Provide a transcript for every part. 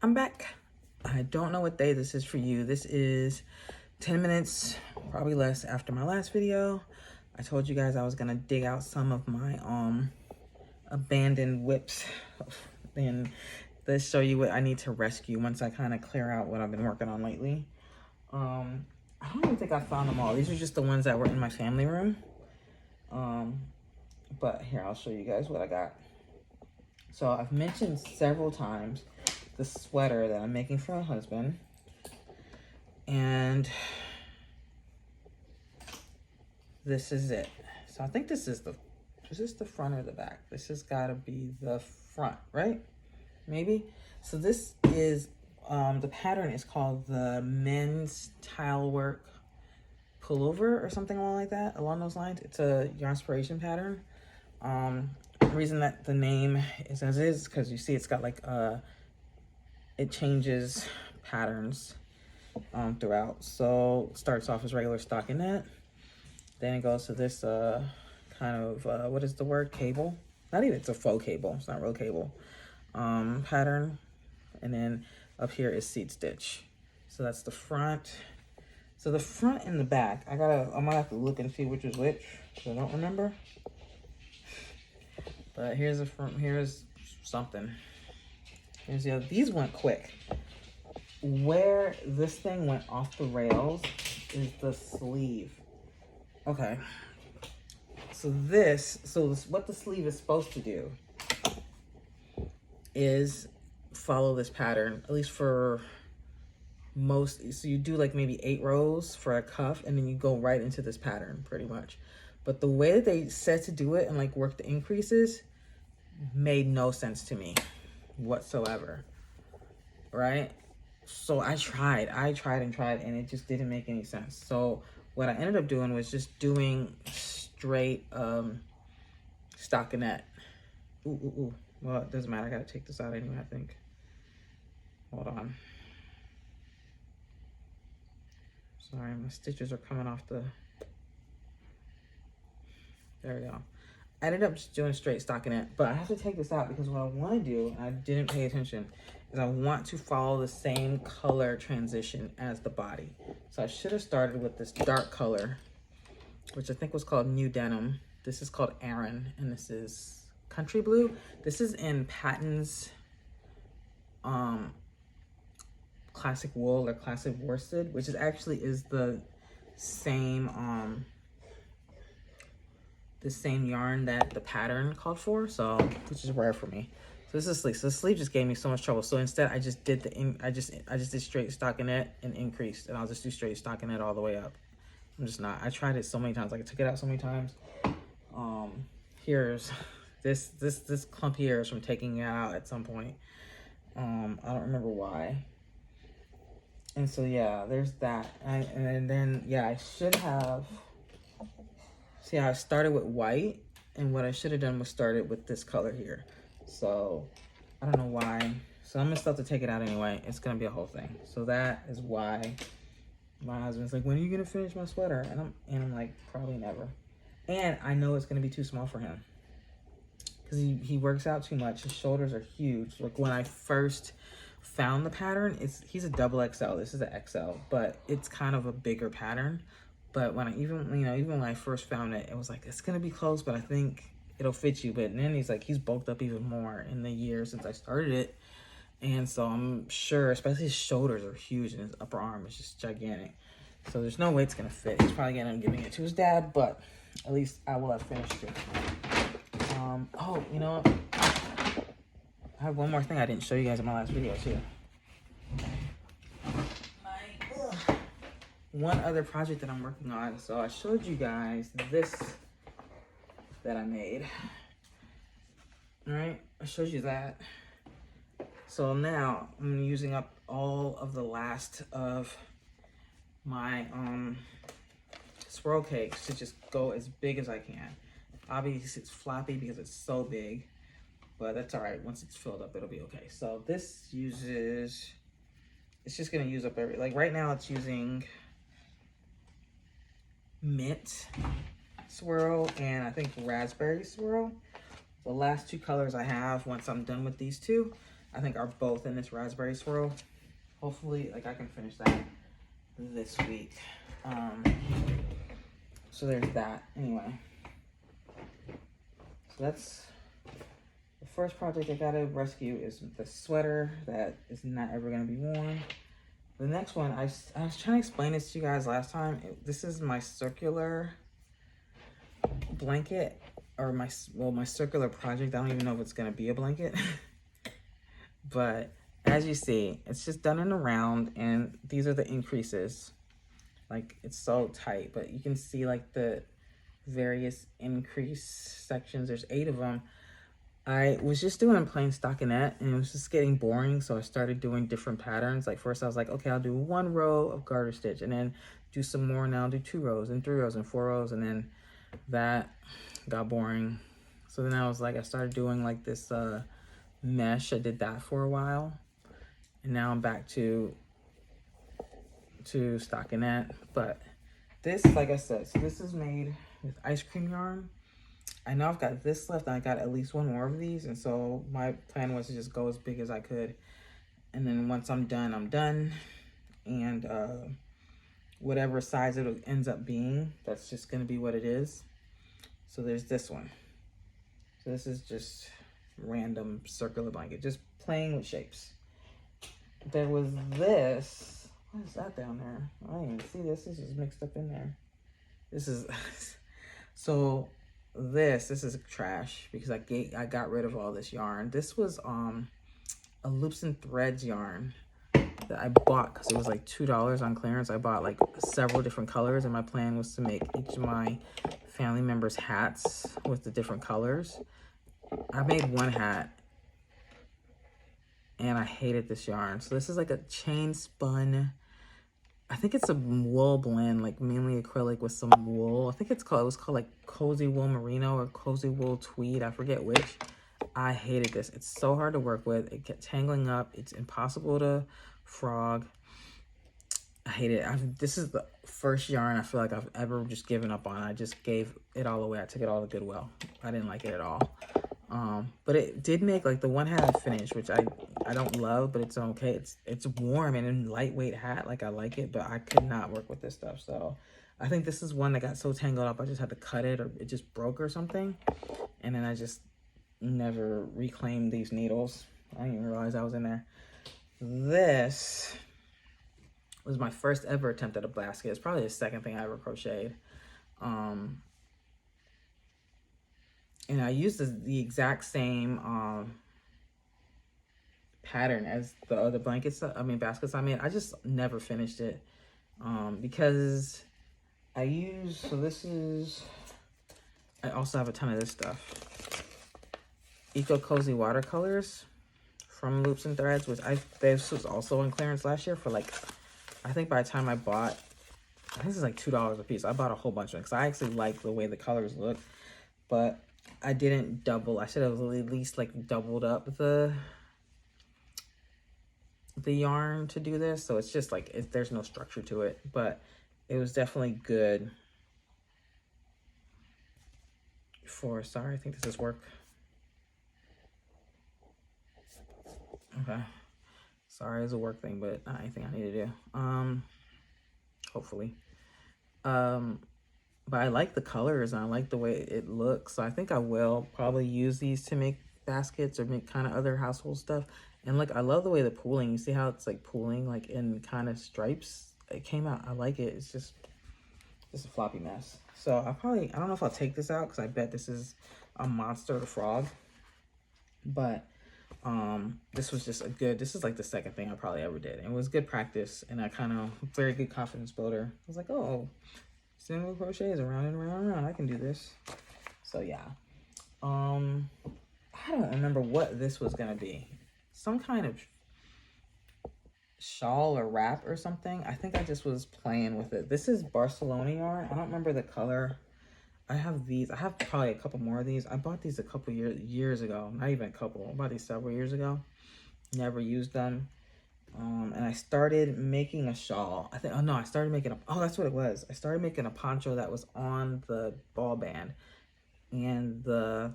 I'm back. I don't know what day this is for you. This is 10 minutes, probably less, after my last video. I told you guys I was gonna dig out some of my abandoned whips and let's show you what I need to rescue once I kind of clear out what I've been working on lately. I don't even think I found them all. These are just the ones that were in my family room. But here, I'll show you guys what I got. So I've mentioned several times the sweater that I'm making for my husband. And this is it. So I think this is the front or the back? This has got to be the front, right? Maybe. So this is, the pattern is called the men's tile work pullover or something like that, along those lines. It's a Yarnspiration pattern. The reason that the name is as is because you see it's got like it changes patterns throughout. So it starts off as regular stockinette, then it goes to this kind of what is the word, cable? Not even, it's a faux cable, it's not real cable pattern, and then up here is seed stitch. So that's the front. So the front and the back, I might have to look and see which is which, so I don't remember. But here's the front, here's something. Here's the other. These went quick. Where this thing went off the rails is the sleeve. Okay. So what the sleeve is supposed to do is follow this pattern, at least for most. So you do like maybe 8 rows for a cuff, and then you go right into this pattern pretty much. But the way that they said to do it and like work the increases made no sense to me whatsoever, right? So I tried and tried, and it just didn't make any sense. So what I ended up doing was just doing straight stockinette. Ooh. Well, it doesn't matter. I gotta take this out anyway, I think. Hold on. Sorry, my stitches are coming off the... There we go. I ended up just doing straight stockinette, but I have to take this out because what I want to do, and I didn't pay attention, is I want to follow the same color transition as the body. So I should have started with this dark color, which I think was called New Denim. This is called Aran, and this is Country Blue. This is in Patton's Classic Wool or Classic Worsted, which is actually the same the same yarn that the pattern called for, so which is rare for me. So this is sleeve. So the sleeve just gave me so much trouble. So instead, I just did I just did straight stockinette and increased, and I'll just do straight stockinette all the way up. I'm just not. I tried it so many times. Like I took it out so many times. Here's this clump here is from taking it out at some point. I don't remember why. And so yeah, there's that. And then yeah, I should have. See, I started with white, and what I should have done was started with this color here. So I don't know why. So I'm gonna still have to take it out anyway. It's gonna be a whole thing. So that is why my husband's like, when are you gonna finish my sweater? And I'm like, probably never. And I know it's gonna be too small for him because he works out too much. His shoulders are huge. Like when I first found the pattern, he's a double XL. This is an XL, but it's kind of a bigger pattern. But when even when I first found it, it was like, it's gonna be close, but I think it'll fit you. But then he's bulked up even more in the years since I started it. And so I'm sure, especially his shoulders are huge and his upper arm is just gigantic. So there's no way it's gonna fit. He's probably gonna end up giving it to his dad, but at least I will have finished it. Oh, you know what? I have one more thing I didn't show you guys in my last video too. One other project that I'm working on. So I showed you guys this that I made. All right, I showed you that. So now I'm using up all of the last of my swirl cakes to just go as big as I can. Obviously it's floppy because it's so big, but that's all right. Once it's filled up, it'll be okay. So this uses, it's just gonna use up like right now it's using mint swirl and I think raspberry swirl. The last 2 colors I have, once I'm done with these 2, I think are both in this raspberry swirl. Hopefully, like I can finish that this week. So there's that. Anyway, so that's the first project I gotta rescue is the sweater that is not ever gonna be worn. The next one, I was trying to explain this to you guys last time. This is my circular blanket, or my circular project. I don't even know if it's gonna be a blanket. But as you see, it's just done in a round, and these are the increases. Like, it's so tight, but you can see like the various increase sections. There's 8 of them. I was just doing plain stockinette, and it was just getting boring, so I started doing different patterns. Like, first I was like, okay, I'll do 1 row of garter stitch, and then do some more, and I'll do 2 rows and 3 rows and 4 rows, and then that got boring. So then I was like, I started doing like this mesh. I did that for a while, and now I'm back to stockinette. But this, like I said, so this is made with ice cream yarn. I know I've got this left, and I got at least 1 more of these, and so my plan was to just go as big as I could, and then once I'm done, I'm done. And whatever size it ends up being, that's just gonna be what it is. So there's this one. So this is just random circular blanket, just playing with shapes. There was this. What is that down there? I didn't even see this. This is mixed up in there. This is so this is trash because I got rid of all this yarn. This was a loops and threads yarn that I bought because it was like $2 on clearance. I bought like several different colors, and my plan was to make each of my family members hats with the different colors. I made 1 hat, and I hated this yarn. So this is like a chain spun, I think it's a wool blend, like mainly acrylic with some wool. I think it was called like Cozy Wool Merino or Cozy Wool Tweed. I forget which. I hated this. It's so hard to work with. It kept tangling up. It's impossible to frog. I hate it. This is the first yarn I feel like I've ever just given up on. I just gave it all away. I took it all to Goodwill. I didn't like it at all. But it did make like the 1 hat I finished, which I don't love, but it's okay. It's warm and a lightweight hat. Like, I like it, but I could not work with this stuff. So I think this is one that got so tangled up I just had to cut it, or it just broke or something. And then I just never reclaimed these needles. I didn't even realize I was in there. This was my first ever attempt at a basket. It's probably the second thing I ever crocheted. And I used the exact same pattern as the other baskets I made. I just never finished it because I also have a ton of this stuff. Eco Cozy watercolors from Loops and Threads, which this was also on clearance last year for like, I think by the time I bought, I think this is like $2 a piece. I bought a whole bunch of it because I actually like the way the colors look, but I didn't double. I should have at least like doubled up the yarn to do this. So it's just like, there's no structure to it, but it was definitely good for, sorry, I think this is work. Okay. Sorry, it's a work thing, but not anything I need to do. Hopefully. But I like the colors, and I like the way it looks. So I think I will probably use these to make baskets or make kind of other household stuff. And look, I love the way the pooling, you see how it's like pooling like in kind of stripes? It came out, I like it. It's just a floppy mess. So I don't know if I'll take this out because I bet this is a monster frog. But this was just this is like the second thing I probably ever did. It was good practice, and I kind of, very good confidence builder. I was like, oh, single crochet is around and around and around. I can do this. So yeah. I don't remember what this was gonna be. Some kind of shawl or wrap or something. I think I just was playing with it. This is Barcelona yarn. I don't remember the color. I have these. I have probably a couple more of these. I bought these a couple years ago. Not even a couple. I bought these several years ago. Never used them. And I started making a shawl. I think, oh no, I started making that's what it was. I started making a poncho that was on the ball band. And the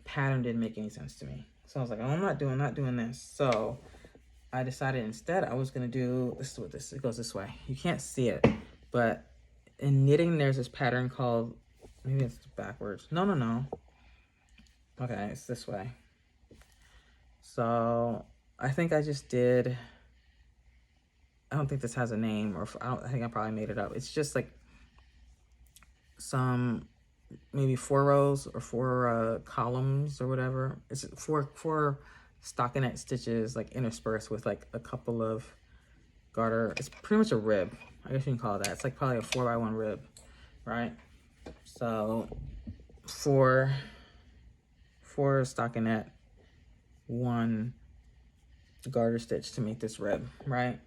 pattern didn't make any sense to me. So I was like, oh, I'm not doing this. So I decided instead I was gonna do this. Is what this, it goes this way. You can't see it, but in knitting there's this pattern called, maybe it's backwards. No. Okay, it's this way. So I think I just did, I don't think this has a name, or I think I probably made it up. It's just like some, maybe 4 rows or 4 columns or whatever. It's four stockinette stitches like interspersed with like a couple of garter. It's pretty much a rib, I guess you can call it that. It's like probably a 4x1 rib, right? So four stockinette, 1 garter stitch to make this rib, right?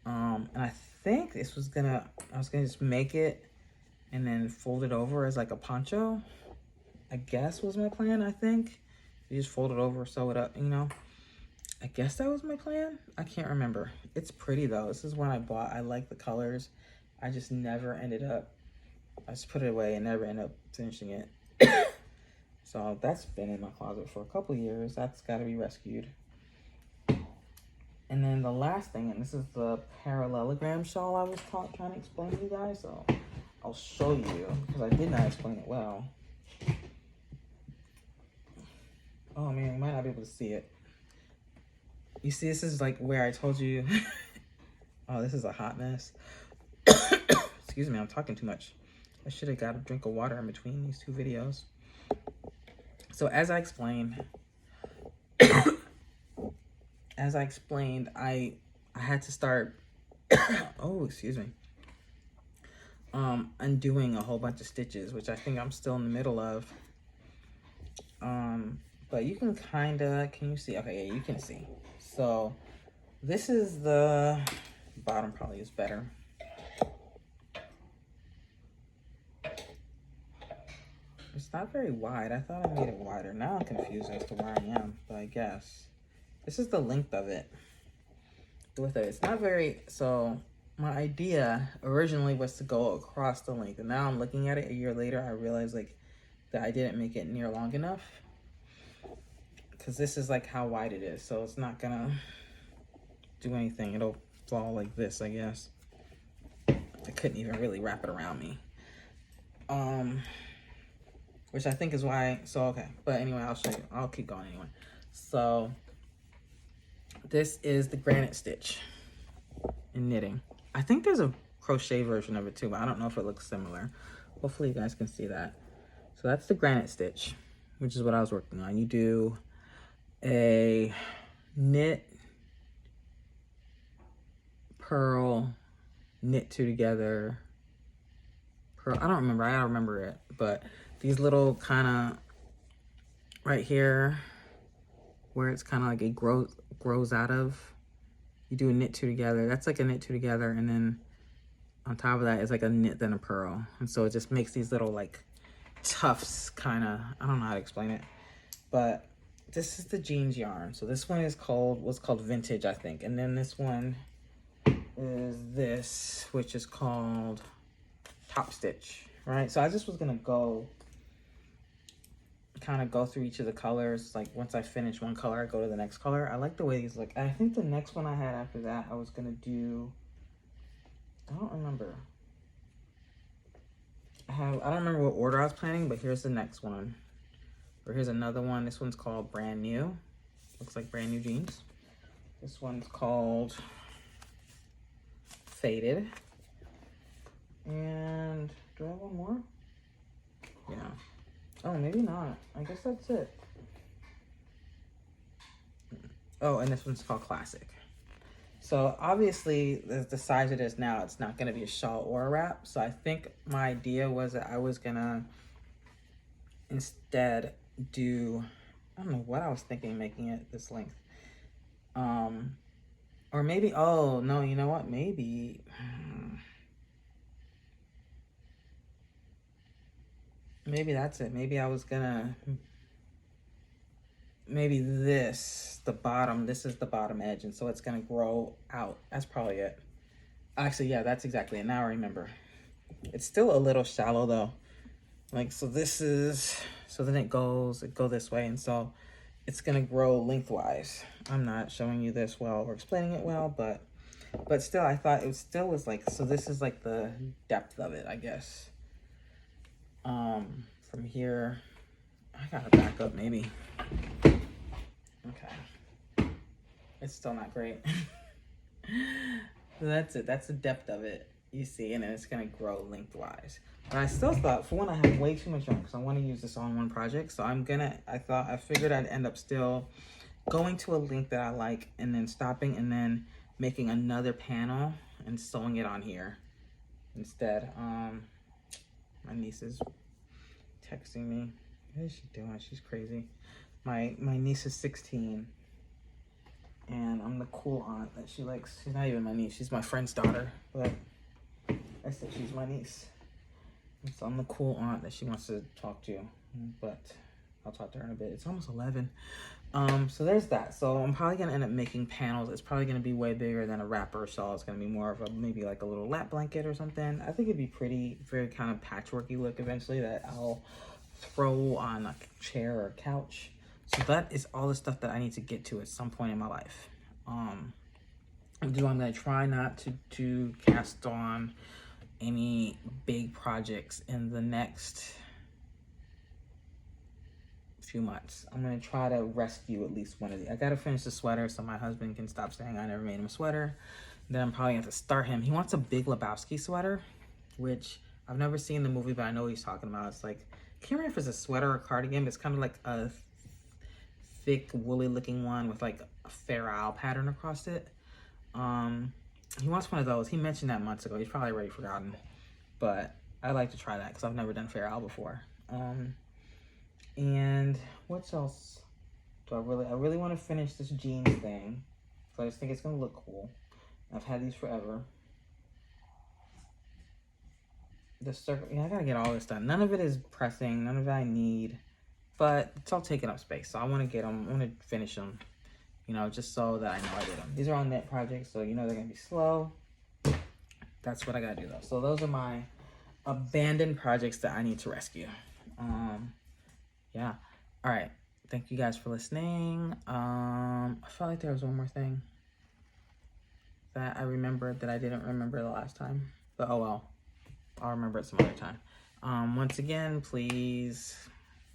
And I think I was gonna just make it and then fold it over as like a poncho, I guess was my plan. I think you just fold it over, sew it up, you know. I guess that was my plan. I can't remember. It's pretty though. This is one I bought. I like the colors. I just never ended up, I just put it away and never ended up finishing it. So that's been in my closet for a couple years. That's got to be rescued. And then the last thing, and this is the parallelogram shawl I was trying to explain to you guys. So I'll show you, because I did not explain it well. Oh man, you might not be able to see it. You see, this is like where I told you. Oh, this is a hot mess. Excuse me, I'm talking too much. I should have got a drink of water in between these 2 videos. So as I explained, I had to start, oh, excuse me, undoing a whole bunch of stitches, which I think I'm still in the middle of. But you can can you see? Okay, yeah, you can see. So this is the bottom, probably is better. It's not very wide. I thought I made it wider. Now I'm confused as to where I am, but I guess this is the length of it. With it, it's not very, so my idea originally was to go across the length, and now I'm looking at it a year later, I realized like that I didn't make it near long enough, because this is like how wide it is, so it's not gonna do anything. It'll fall like this, I guess. I couldn't even really wrap it around me, which I think is why. So okay, but anyway, I'll show you. I'll keep going anyway. So this is the granite stitch in knitting. I think there's a crochet version of it too, but I don't know if it looks similar. Hopefully you guys can see that. So that's the granite stitch, which is what I was working on. You do a knit, purl, knit 2 together, purl. I don't remember it, but these little kind of right here where it's kind of like it grows out of, you do a knit 2 together. That's like a knit 2 together, and then on top of that is like a knit then a purl, and so it just makes these little like tufts kind of. I don't know how to explain it, but this is the jeans yarn. So this one is what's called vintage, I think, and then this one is this, which is called top stitch, right? So I just was gonna kind of go through each of the colors. Like once I finish one color, I go to the next color. I like the way these look. I think the next one I had after that, I was gonna do, I don't remember. I don't remember what order I was planning, but here's the next one. Or here's another one. This one's called Brand New. Looks like brand new jeans. This one's called Faded. And do I have one more? Yeah. Oh, maybe not. I guess that's it. Oh, and this one's called Classic. So obviously, the size it is now, it's not going to be a shawl or a wrap. So I think my idea was that I was going to instead do, I don't know what I was thinking, making it this length. Or maybe, oh, no, you know what? Maybe that's it. Maybe I was gonna, maybe this is the bottom edge, and so it's gonna grow out. That's probably it. Actually, yeah, that's exactly it. Now I remember. It's still a little shallow though. Like, so this is, so then it go this way, and so it's gonna grow lengthwise. I'm not showing you this well or explaining it well, but still, I thought it still was like, so this is like the depth of it, I guess. From here, I gotta back up maybe. Okay, it's still not great. So that's it. That's the depth of it. You see, and then it's gonna grow lengthwise. But I still thought, for one, I have way too much yarn because I want to use this on one project. So I figured I'd end up still going to a length that I like and then stopping and then making another panel and sewing it on here instead. My niece is texting me. What is she doing? She's crazy. My niece is 16. And I'm the cool aunt that she likes. She's not even my niece. She's my friend's daughter. But I said she's my niece. And so I'm the cool aunt that she wants to talk to. But I'll talk to her in a bit. It's almost 11. So there's that. So I'm probably going to end up making panels. It's probably going to be way bigger than a wrapper shawl. It's going to be more of a, maybe like a little lap blanket or something. I think it'd be pretty, very kind of patchworky look eventually that I'll throw on a chair or a couch. So that is all the stuff that I need to get to at some point in my life. I'm going to try not to cast on any big projects in the next few months. I'm going to try to rescue at least one of these. I got to finish the sweater so my husband can stop saying I never made him a sweater. Then I'm probably going to have to start him. He wants a Big Lebowski sweater, which I've never seen the movie, but I know what he's talking about. It's like, I can't remember if it's a sweater or cardigan, but it's kind of like a thick woolly looking one with like a Fair Isle pattern across it. He wants one of those. He mentioned that months ago. He's probably already forgotten, but I'd like to try that because I've never done Fair Isle before. And what else do I really want to finish this jeans thing, so I just think it's gonna look cool. I've had these forever. The circle, yeah, I gotta get all this done. None of it is pressing, none of it I need, but it's all taking up space. So I want to get them, I want to finish them, you know, just so that I know I did them. These are all knit projects, so you know they're gonna be slow. That's what I gotta do though. So those are my abandoned projects that I need to rescue. Yeah. All right. Thank you guys for listening. I felt like there was one more thing that I remembered that I didn't remember the last time, but oh well. I'll remember it some other time. Once again, please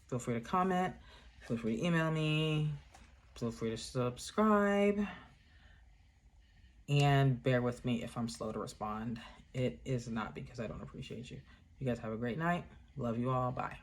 feel free to comment, feel free to email me, feel free to subscribe, and bear with me if I'm slow to respond. It is not because I don't appreciate you. You guys have a great night. Love you all. Bye.